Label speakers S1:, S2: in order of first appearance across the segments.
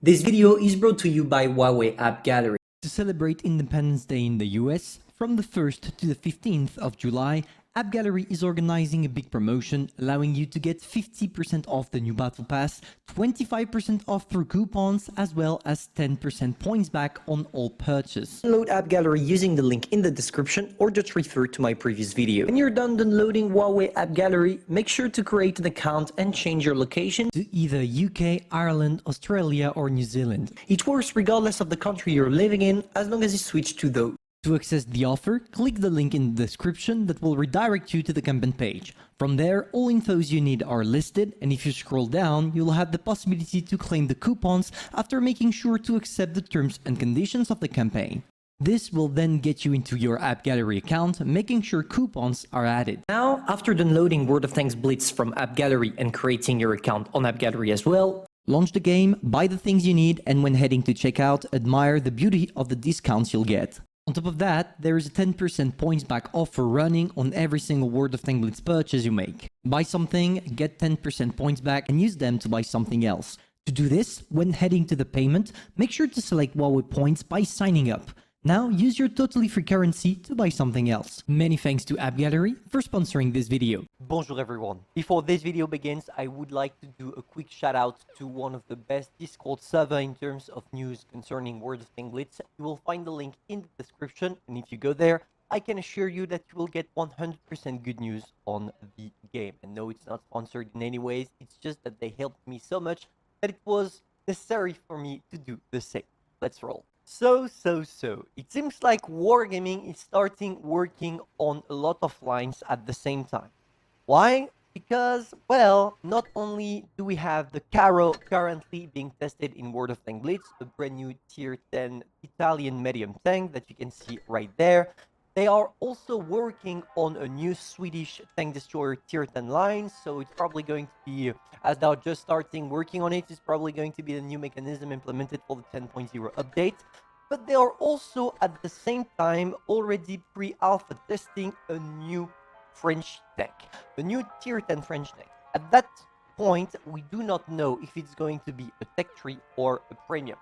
S1: This video is brought to you by Huawei App Gallery.
S2: To celebrate Independence Day in the US, from the 1st to the 15th of July, App Gallery is organizing a big promotion allowing you to get 50% off the new Battle Pass, 25% off through coupons, as well as 10% points back on all purchase.
S1: Download App Gallery using the link in the description or just refer to my previous video. When you're done downloading Huawei App Gallery, make sure to create an account and change your location
S2: To either UK, Ireland, Australia or New Zealand.
S1: It works regardless of the country you're living in, as long as you switch to those.
S2: To access the offer, click the link in the description that will redirect you to the campaign page. From there, all infos you need are listed, and if you scroll down, you'll have the possibility to claim the coupons after making sure to accept the terms and conditions of the campaign. This will then get you into your App Gallery account, making sure coupons are added.
S1: Now, after downloading World of Tanks Blitz from App Gallery and creating your account on App Gallery as well,
S2: Launch the game, buy the things you need, and when heading to checkout, admire the beauty of the discounts you'll get. On top of that, there is a 10% points back offer running on every single World of Tanks Blitz purchase you make. Buy something, get 10% points back, and use them to buy something else. To do this, when heading to the payment, make sure to select Huawei points by signing up. Now use your totally free currency to buy something else. Many thanks to App Gallery for sponsoring this video.
S3: Bonjour everyone. Before this video begins, I would like to do a quick shout out to one of the best Discord server in terms of news concerning World of Tanks Blitz. You will find the link in the description, and if you go there, I can assure you that you will get 100% good news on the game. And no, it's not sponsored in any ways, it's just that they helped me so much that it was necessary for me to do the same. Let's roll. So, it seems like Wargaming is starting working on a lot of lines at the same time. Why? Because, well, not only do we have the Caro currently being tested in World of Tanks Blitz, a brand new tier 10 Italian medium tank that you can see right there. They are also working on a new Swedish tank destroyer tier 10 line, so it's probably going to be, as they're just starting working on it, it's probably going to be the new mechanism implemented for the 10.0 update. But they are also at the same time already pre-alpha testing a new French tank, the new tier 10 French tank. At that point, we do not know if it's going to be a tech tree or a premium.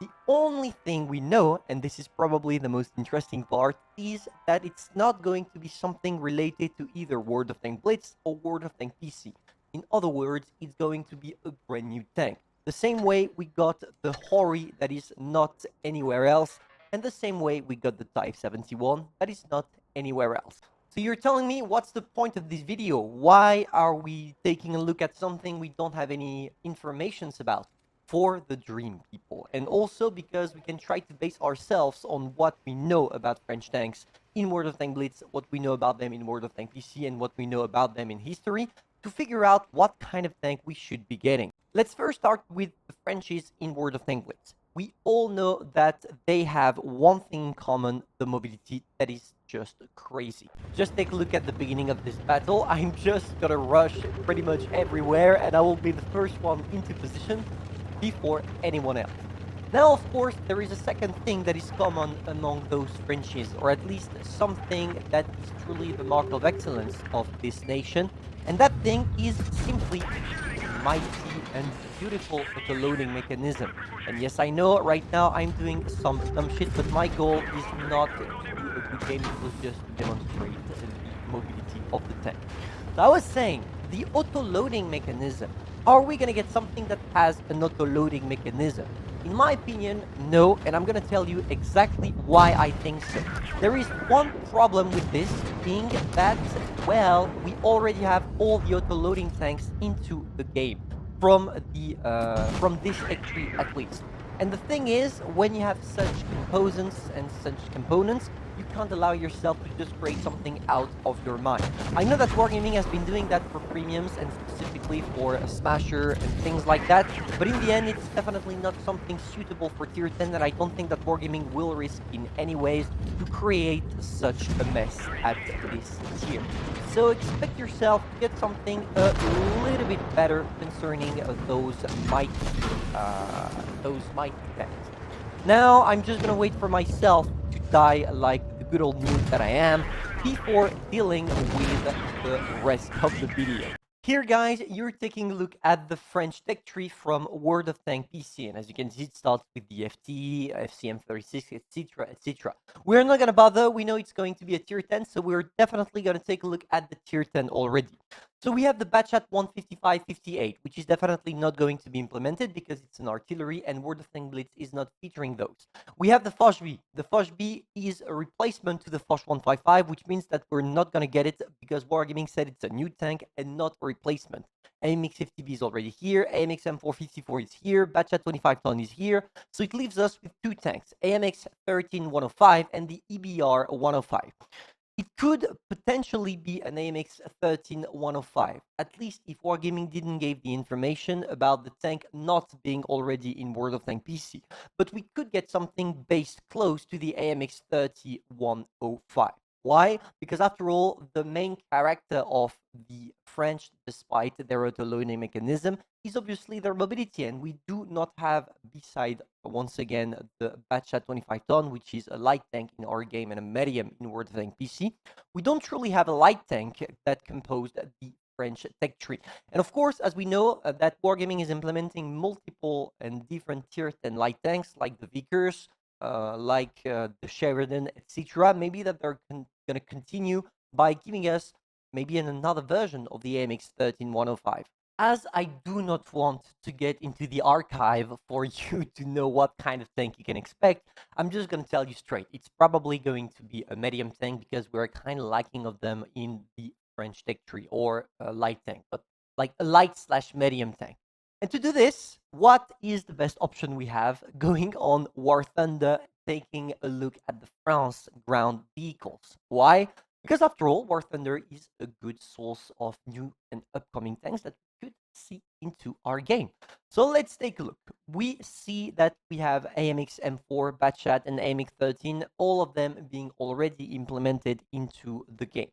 S3: The only thing we know, and this is probably the most interesting part, is that it's not going to be something related to either World of Tanks Blitz or World of Tanks PC. In other words, it's going to be a brand new tank. The same way we got the Hori that is not anywhere else, and the same way we got the Type 71 that is not anywhere else. So you're telling me, what's the point of this video? Why are we taking a look at something we don't have any informations about? For the dream people, and also because we can try to base ourselves on what we know about French tanks in World of Tanks Blitz, what we know about them in World of Tanks PC, and what we know about them in history, to figure out what kind of tank we should be getting. Let's first start with the Frenchies in World of Tanks Blitz. We all know that they have one thing in common, the mobility that is just crazy. Just take a look at the beginning of this battle. I'm just gonna rush pretty much everywhere, and I will be the first one into position before anyone else. Now, of course, there is a second thing that is common among those Frenchies, or at least something that is truly the mark of excellence of this nation, and that thing is simply mighty and beautiful auto-loading mechanism. And yes, I know right now I'm doing some dumb shit, but my goal is not to do a good game, it was just to demonstrate the mobility of the tank. So I was saying, the auto-loading mechanism. Are we going to get something that has an auto-loading mechanism? In my opinion, no, and I'm going to tell you exactly why I think so. There is one problem with this, being that, well, we already have all the auto-loading tanks into the game, from this entry at least. And the thing is, when you have such components and such components, you can't allow yourself to just create something out of your mind. I know that Wargaming has been doing that for premiums and specifically for a Smasher and things like that, but in the end it's definitely not something suitable for tier 10, and I don't think that Wargaming will risk in any ways to create such a mess at this tier. So expect yourself to get something a little bit better concerning those mighty tanks. Now I'm just gonna wait for myself to die like the good old noob that I am before dealing with the rest of the video. Here, guys, you're taking a look at the French tech tree from World of Tank PC, and as you can see, it starts with the FT, FCM36, etc., etc. We're not going to bother. We know it's going to be a tier 10, so we're definitely going to take a look at the tier 10 already. So we have the batch at 155.58, which is definitely not going to be implemented because it's an artillery, and World of Tank Blitz is not featuring those. We have the Foch-B. The Foch-B is a replacement to the Foch 155, which means that we're not going to get it because Wargaming said it's a new tank and not a replacement. AMX 50B is already here, AMX M454 is here, batch at 25 ton is here, so it leaves us with two tanks, AMX 13105 and the EBR 105. It could potentially be an AMX 13105, at least if Wargaming didn't give the information about the tank not being already in World of Tank PC. But we could get something based close to the AMX 3105. Why? Because after all, the main character of the French, despite their auto-loading mechanism, is obviously their mobility, and we do not have, beside, once again, the batch at 25 ton, which is a light tank in our game and a medium in World of Tank PC, we don't truly have a light tank that composed the French tech tree. And of course, as we know, that Wargaming is implementing multiple and different tier 10 light tanks, like the Vickers, like the Sheridan, etc. Maybe that they're going to continue by giving us maybe another version of the AMX 13105. As I do not want to get into the archive for you to know what kind of tank you can expect, I'm just going to tell you straight. It's probably going to be a medium tank because we're kind of lacking of them in the French tech tree, or a light tank, but like a light/medium tank. And to do this, what is the best option we have? Going on War Thunder, taking a look at the France ground vehicles. Why? Because after all, War Thunder is a good source of new and upcoming tanks that we could see into our game. So let's take a look. We see that we have AMX M4, Batchat, and AMX 13, all of them being already implemented into the game.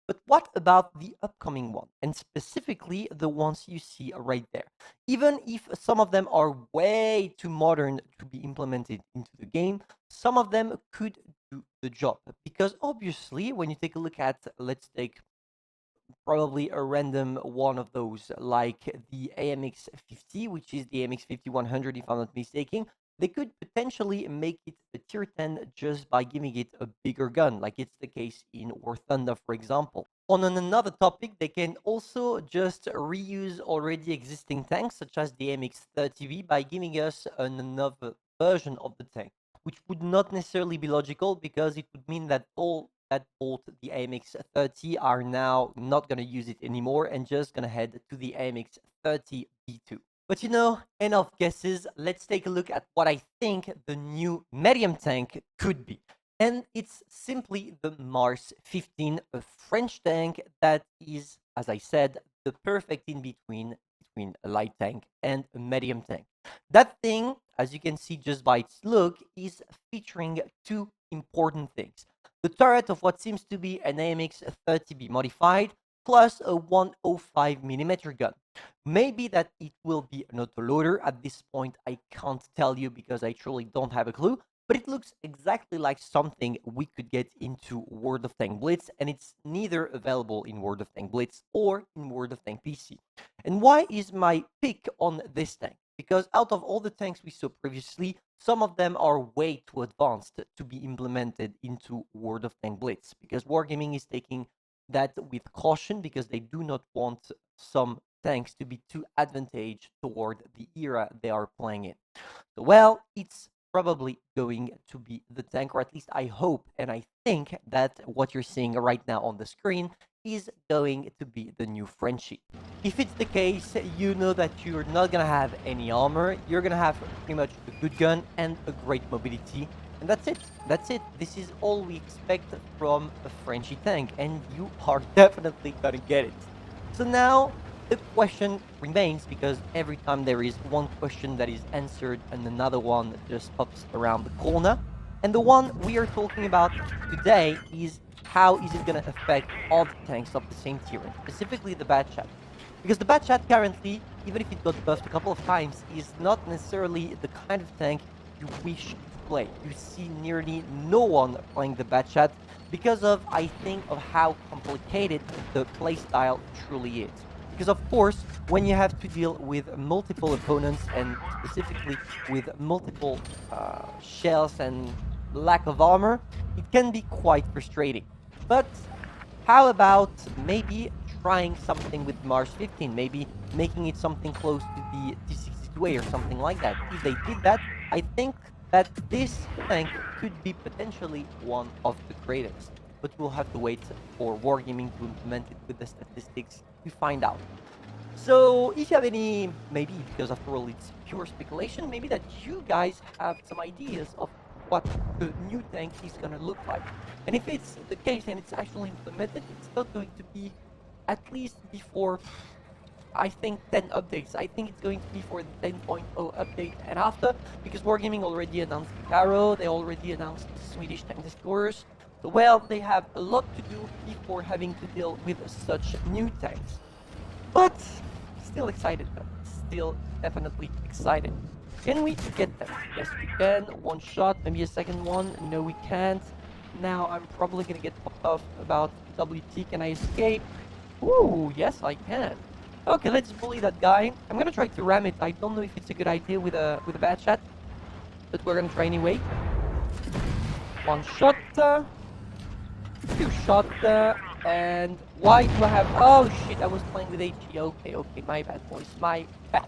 S3: But what about the upcoming one? And specifically the ones you see right there. Even if some of them are way too modern to be implemented into the game, some of them could do the job. Because obviously, when you take a look at, let's take probably a random one of those, like the AMX 50, which is the AMX 5100 if I'm not mistaken, they could potentially make it a tier 10 just by giving it a bigger gun, like it's the case in War Thunder, for example. On another topic, they can also just reuse already existing tanks, such as the AMX 30V, by giving us another version of the tank, which would not necessarily be logical, because it would mean that all that bought the AMX 30 are now not going to use it anymore and just going to head to the AMX 30 B2. But you know, enough guesses. Let's take a look at what I think the new medium tank could be. And it's simply the Mars 15, a French tank that is, as I said, the perfect in between a light tank and a medium tank. That thing, as you can see just by its look, is featuring two important things. The turret of what seems to be an AMX 30B modified, plus a 105mm gun. Maybe that it will be an autoloader. At this point, I can't tell you because I truly don't have a clue, but it looks exactly like something we could get into World of Tank Blitz, and it's neither available in World of Tank Blitz or in World of Tank PC. And why is my pick on this tank? Because out of all the tanks we saw previously, some of them are way too advanced to be implemented into World of Tank Blitz, because Wargaming is taking that with caution, because they do not want some tanks to be too advantageous toward the era they are playing in. So, well, it's probably going to be the tank, or at least I hope and I think that what you're seeing right now on the screen is going to be the new Frenchie. If it's the case, you know that you're not gonna have any armor, you're gonna have pretty much a good gun and a great mobility, and that's it. That's it. This is all we expect from a Frenchie tank, and you are definitely gonna get it. So now the question remains, because every time there is one question that is answered and another one just pops around the corner. And the one we are talking about today is, how is it going to affect all the tanks of the same tier, and specifically the Batchat? Because the Batchat currently, even if it got buffed a couple of times, is not necessarily the kind of tank you wish to play. You see nearly no one playing the Batchat because of, I think, of how complicated the playstyle truly is. Because of course, when you have to deal with multiple opponents and specifically with multiple shells and lack of armor, it can be quite frustrating. But how about maybe trying something with Mars 15, maybe making it something close to the T62A or something like that. If they did that, I think that this tank could be potentially one of the greatest. But we'll have to wait for Wargaming to implement it with the statistics to find out. So if you have any, maybe because after all it's pure speculation, maybe that you guys have some ideas of what the new tank is gonna look like. And if it's the case and it's actually implemented, it's not going to be at least before, I think, 10 updates. I think it's going to be for the 10.0 update and after, because Wargaming already announced Caro, they already announced Swedish tank destroyers. So well, they have a lot to do before having to deal with such new tanks. But still excited, though. Still definitely excited. Can we get them? Yes, we can. One shot, maybe a second one. No, we can't. Now I'm probably gonna get popped off about WT. Can I escape? Ooh, yes, I can. Okay, let's bully that guy. I'm gonna try to ram it. I don't know if it's a good idea with a bad shot, but we're gonna try anyway. One shot. Two shot. And why do I have... Oh shit, I was playing with HE. Okay, my bad, boys, my bad.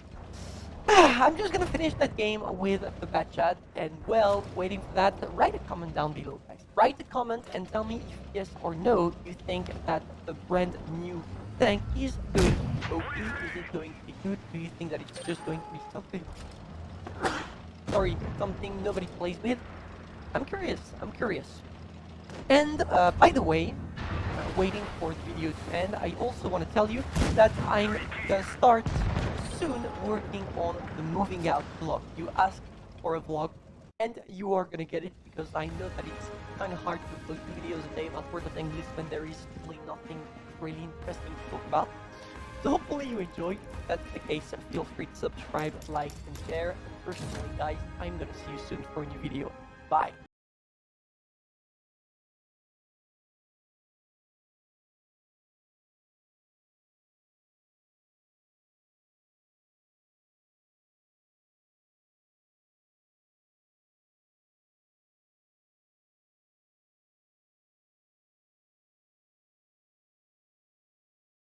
S3: I'm just gonna finish that game with the bad chat, and well, waiting for that, write a comment down below, guys. Write a comment and tell me if yes or no you think that the brand new tank is going to be OP, is it going to be good, do you think that it's just going to be something... Sorry, something nobody plays with? I'm curious. And by the way, waiting for the video to end, I also want to tell you that I'm gonna start soon working on the moving out vlog. You asked for a vlog, and you are gonna get it, because I know that it's kind of hard to upload 2 videos a day about World of English when there is really nothing really interesting to talk about. So hopefully you enjoyed. If that's the case, feel free to subscribe, like, and share. And personally, guys, I'm gonna see you soon for a new video. Bye.